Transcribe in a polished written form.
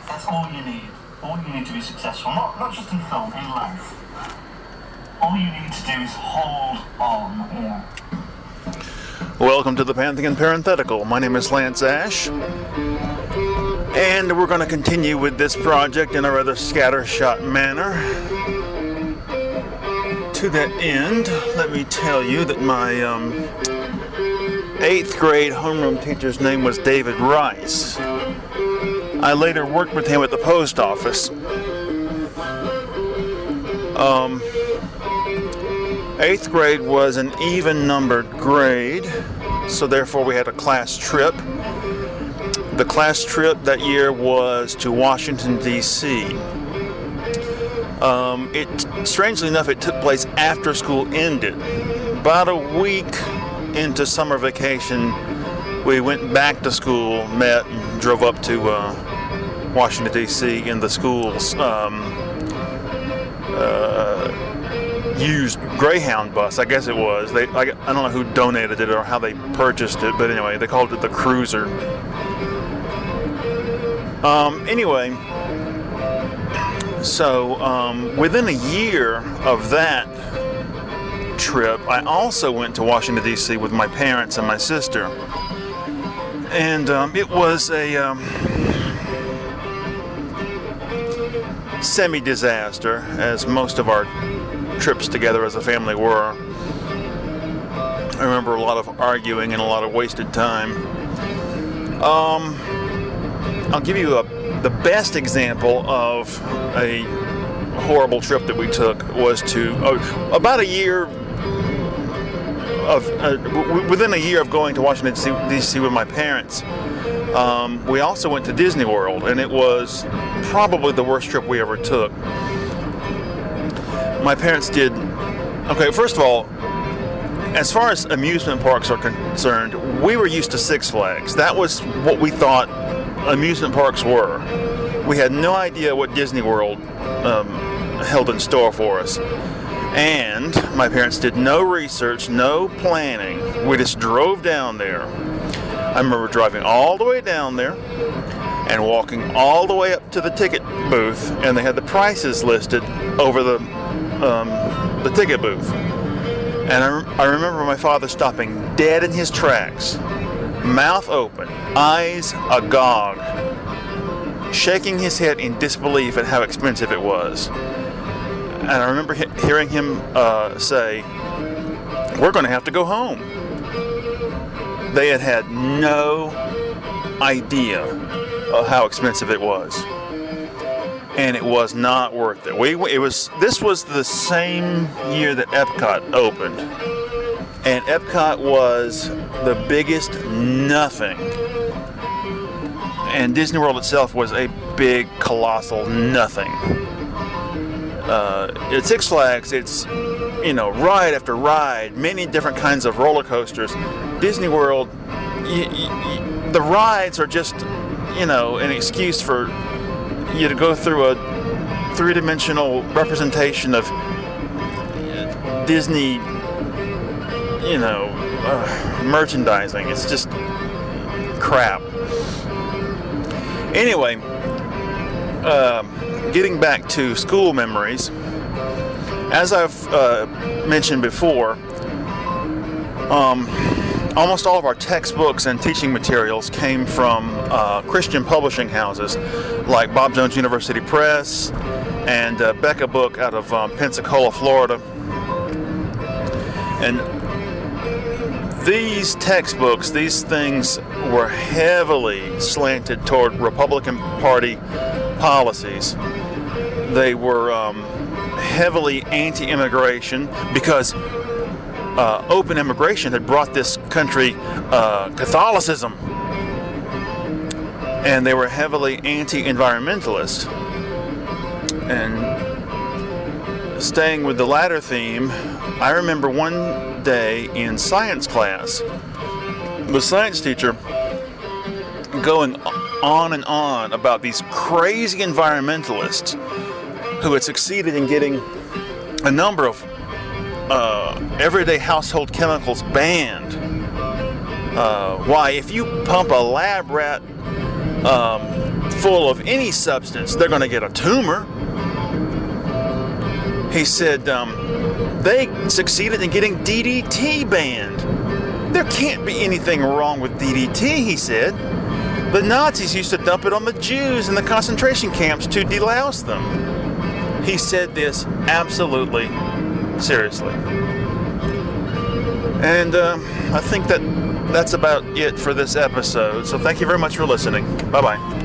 That's all you need. All you need to be successful, not just in film, in life. All you need to do is hold on. Yeah. Welcome to the Pantheon Parenthetical. My name is Lance Ash, and we're going to continue with this project in a rather scattershot manner. To that end, let me tell you that my 8th grade homeroom teacher's name was David Rice. I later worked with him at the post office. 8th grade was an even-numbered grade, so therefore we had a class trip. The class trip that year was to Washington, D.C. Strangely enough, it took place after school ended. About a week into summer vacation, we went back to school, met, and drove up to Washington, D.C. in the school's used Greyhound bus, I guess it was. I don't know who donated it or how they purchased it, but anyway, they called it the Cruiser. So within a year of that trip, I also went to Washington, D.C. with my parents and my sister. And it was a semi-disaster, as most of our trips together as a family were. I remember a lot of arguing and a lot of wasted time. I'll give you the best example of a horrible trip that we took was to about a year of within a year of going to Washington D.C. with my parents. We also went to Disney World, and it was probably the worst trip we ever took. My parents did. Okay, first of all, as far as amusement parks are concerned, we were used to Six Flags. That was what we thought amusement parks were. We had no idea what Disney World held in store for us. And my parents did no research, no planning. We just drove down there. I remember driving all the way down there and walking all the way up to the ticket booth, and they had the prices listed over the ticket booth. And I remember my father stopping dead in his tracks, mouth open, eyes agog, shaking his head in disbelief at how expensive it was. And I remember hearing him say, "We're going to have to go home." They had no idea of how expensive it was, and it was not worth it. This was the same year that Epcot opened, and Epcot was the biggest nothing, and Disney World itself was a big, colossal nothing. At Six Flags, it's ride after ride, many different kinds of roller coasters. Disney World, the rides are just an excuse for you to go through a three-dimensional representation of Disney, merchandising. It's just crap. Anyway, getting back to school memories, as I've mentioned before, almost all of our textbooks and teaching materials came from Christian publishing houses like Bob Jones University Press and Becca Book out of Pensacola, Florida. And these textbooks, these things were heavily slanted toward Republican Party policies. They were heavily anti-immigration because open immigration had brought this country Catholicism, and they were heavily anti-environmentalist. And staying with the latter theme, I remember one day in science class, the science teacher going on and on about these crazy environmentalists who had succeeded in getting a number of everyday household chemicals banned. Why, if you pump a lab rat full of any substance, they're going to get a tumor. He said they succeeded in getting DDT banned. There can't be anything wrong with DDT, he said. The Nazis used to dump it on the Jews in the concentration camps to delouse them. He said this absolutely seriously. And I think that's about it for this episode. So thank you very much for listening. Bye-bye.